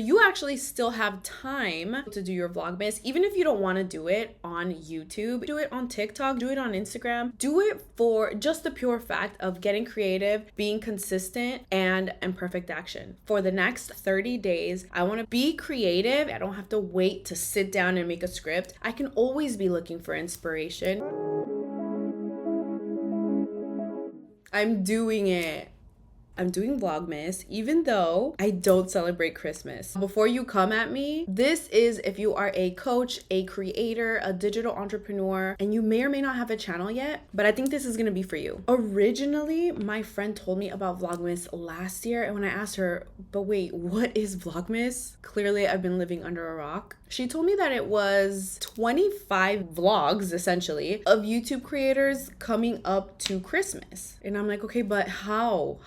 You actually still have time to do your Vlogmas, even if you don't want to do it on YouTube, do it on TikTok, do it on Instagram, do it for just the pure fact of getting creative, being consistent, and imperfect action. For the next 30 days, I want to be creative. I don't have to wait to sit down and make a script. I can always be looking for inspiration. I'm doing it. I'm doing Vlogmas, even though I don't celebrate Christmas. Before you come at me, this is if you are a coach, a creator, a digital entrepreneur, and you may or may not have a channel yet, but I think this is gonna be for you. Originally, my friend told me about Vlogmas last year, and when I asked her, but wait, what is Vlogmas? Clearly, I've been living under a rock. She told me that it was 25 vlogs, essentially, of YouTube creators coming up to Christmas. And I'm like, okay, but how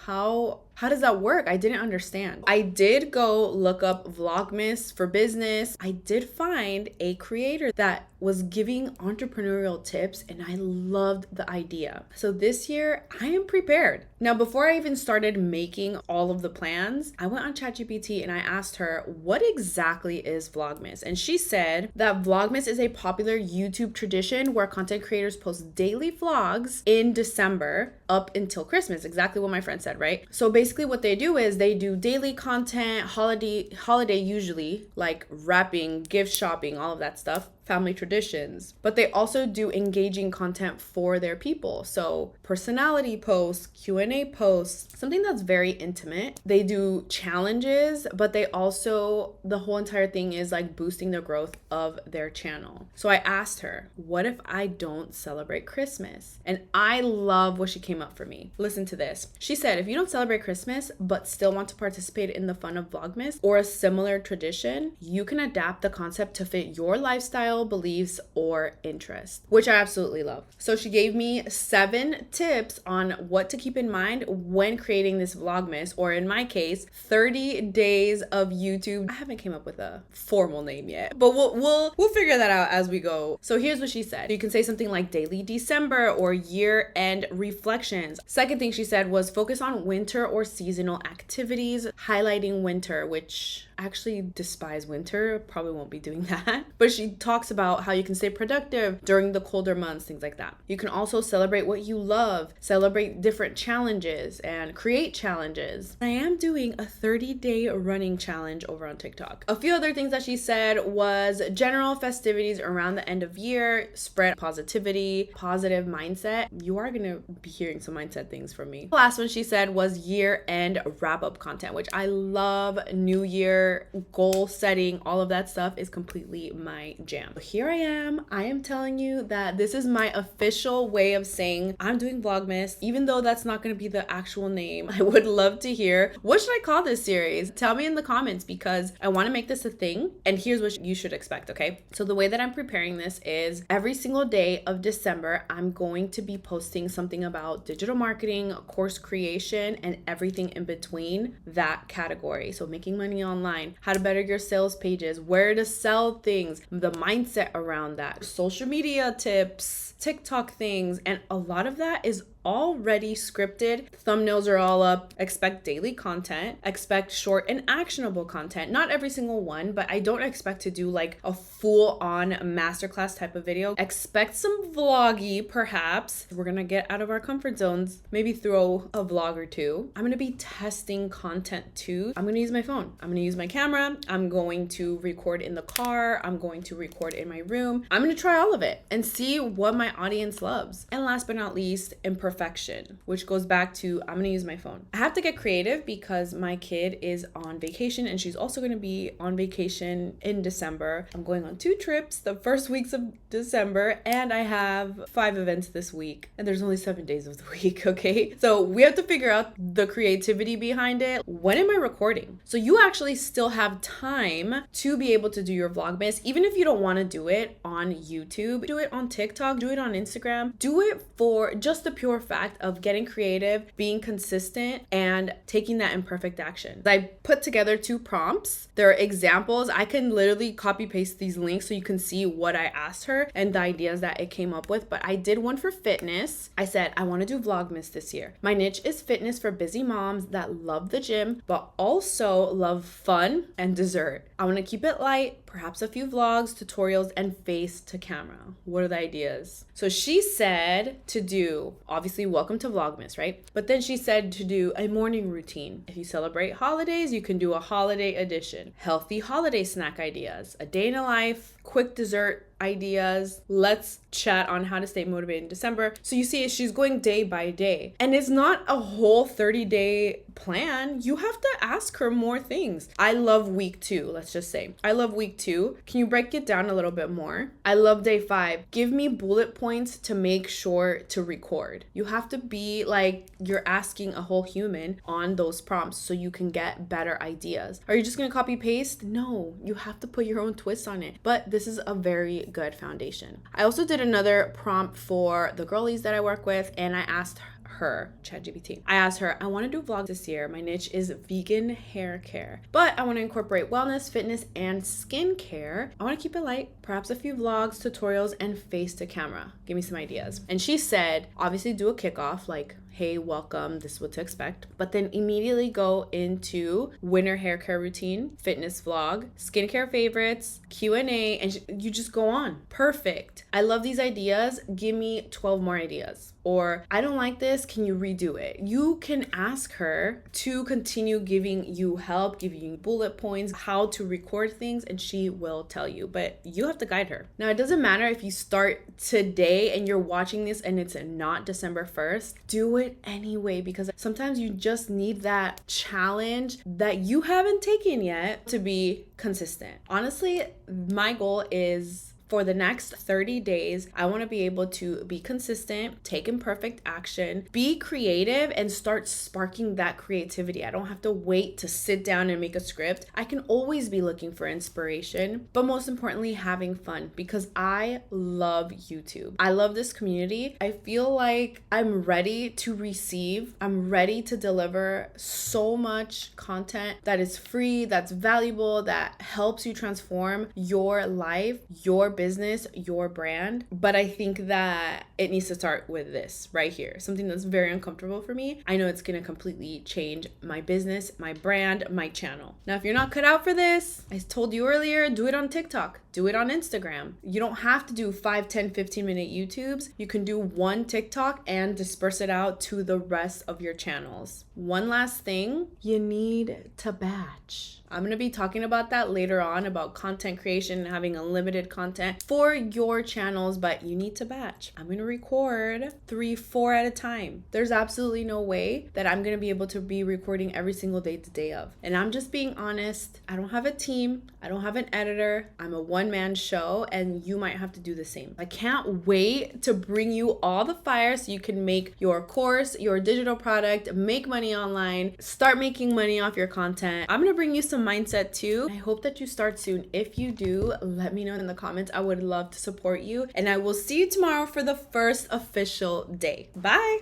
does that work? I didn't understand. I did go look up Vlogmas for business. I did find a creator that was giving entrepreneurial tips, and I loved the idea. So this year, I am prepared. Now, before I even started making all of the plans, I went on ChatGPT and I asked her, what exactly is Vlogmas? And she said that Vlogmas is a popular YouTube tradition where content creators post daily vlogs in December up until Christmas. Exactly what my friend said, right? So basically what they do is they do daily content, holiday usually, like wrapping, gift shopping, all of that stuff, family traditions, but they also do engaging content for their people. So personality posts, Q&A posts, something that's very intimate. They do challenges, but they also, the whole entire thing is like boosting the growth of their channel. So I asked her, what if I don't celebrate Christmas? And I love what she came up for me. Listen to this. She said, if you don't celebrate Christmas, but still want to participate in the fun of Vlogmas or a similar tradition, you can adapt the concept to fit your lifestyle, beliefs, or interests, which I absolutely love. So she gave me 7 tips on what to keep in mind when creating this Vlogmas, or in my case, 30 days of YouTube. I haven't came up with a formal name yet, but we'll figure that out as we go. So here's what she said. You can say something like daily December or year-end reflections. Second thing she said was focus on winter or seasonal activities, highlighting winter, which I actually despise winter, probably won't be doing that. But she talks about how you can stay productive during the colder months, things like that. You can also celebrate what you love, celebrate different challenges, and create challenges. I am doing a 30-day running challenge over on TikTok. A few other things that she said was general festivities around the end of year, spread positivity, positive mindset. You are gonna be hearing some mindset things from me. The last one she said was year-end wrap-up content, which I love. New year, goal setting, all of that stuff is completely my jam. Here I am telling you that this is my official way of saying I'm doing Vlogmas, even though that's not going to be the actual name. I would love to hear, what should I call this series? Tell me in the comments, because I want to make this a thing, and here's what you should expect, okay? So the way that I'm preparing this is every single day of December, I'm going to be posting something about digital marketing, course creation, and everything in between that category. So making money online, how to better your sales pages, where to sell things, the mindset around that, social media tips, TikTok things, and a lot of that is already scripted. Thumbnails are all up. Expect daily content. Expect short and actionable content. Not every single one, but I don't expect to do like a full-on masterclass type of video. Expect some vloggy, perhaps. We're gonna get out of our comfort zones, maybe throw a vlog or two. I'm gonna be testing content too. I'm gonna use my phone. I'm gonna use my camera. I'm going to record in the car. I'm going to record in my room. I'm gonna try all of it and see what my audience loves. And last but not least, imperfection, which goes back to I'm gonna use my phone. I have to get creative because my kid is on vacation and she's also gonna be on vacation in December. I'm going on 2 trips the first weeks of December, and I have 5 events this week, and there's only 7 days of the week, okay? So we have to figure out the creativity behind it. When am I recording? So you actually still have time to be able to do your Vlogmas, even if you don't want to do it on YouTube. Do it on TikTok, do it on Instagram, do it for just the pure fact of getting creative, being consistent, and taking that imperfect action. I put together 2 prompts. There are examples. I can literally copy paste these links so you can see what I asked her and the ideas that it came up with. But I did one for fitness. I said, I want to do Vlogmas this year. My niche is fitness for busy moms that love the gym, but also love fun and dessert. I want to keep it light, perhaps a few vlogs, tutorials, and face to camera. What are the ideas? So she said to do, obviously, welcome to Vlogmas, right? But then she said to do a morning routine. If you celebrate holidays, you can do a holiday edition. Healthy holiday snack ideas, a day in a life, quick dessert ideas. Let's chat on how to stay motivated in December. So you see, she's going day by day. And it's not a whole 30-day plan. You have to ask her more things. I love week 2, let's just say. I love week 2. Can you break it down a little bit more? I love day 5. Give me bullet points to make sure to record. You have to be like you're asking a whole human on those prompts so you can get better ideas. Are you just going to copy paste? No, you have to put your own twist on it. But this is a very good foundation. I also did another prompt for the girlies that I work with, and I asked her, ChatGPT. I asked her, I want to do vlogs this year. My niche is vegan hair care, but I want to incorporate wellness, fitness, and skincare. I want to keep it light, perhaps a few vlogs, tutorials, and face to camera. Give me some ideas. And she said, obviously do a kickoff, like, hey, welcome, this is what to expect. But then immediately go into winter hair care routine, fitness vlog, skincare favorites, Q&A, and you just go on. Perfect. I love these ideas. Give me 12 more ideas. Or I don't like this, can you redo it? You can ask her to continue giving you help, giving you bullet points, how to record things, and she will tell you, but you have to guide her. Now, it doesn't matter if you start today and you're watching this and it's not December 1st, do it anyway, because sometimes you just need that challenge that you haven't taken yet to be consistent. Honestly, my goal is for the next 30 days, I want to be able to be consistent, take imperfect action, be creative, and start sparking that creativity. I don't have to wait to sit down and make a script. I can always be looking for inspiration, but most importantly, having fun, because I love YouTube. I love this community. I feel like I'm ready to receive. I'm ready to deliver so much content that is free, that's valuable, that helps you transform your life, your business, your brand. But I think that it needs to start with this right here, something that's very uncomfortable for me. I know it's going to completely change my business, my brand, my channel. Now, if you're not cut out for this, I told you earlier, do it on TikTok, do it on Instagram. You don't have to do 5, 10, 15-minute YouTubes. You can do one TikTok and disperse it out to the rest of your channels. One last thing, you need to batch. I'm going to be talking about that later on, about content creation and having unlimited content for your channels, but you need to batch. I'm going to record 3, 4 at a time. There's absolutely no way that I'm going to be able to be recording every single day the day of. And I'm just being honest. I don't have a team. I don't have an editor. I'm a one-man show, and you might have to do the same. I can't wait to bring you all the fire so you can make your course, your digital product, make money online, start making money off your content. I'm going to bring you some mindset too. I hope that you start soon. If you do, let me know in the comments. I would love to support you, and I will see you tomorrow for the first official day. Bye.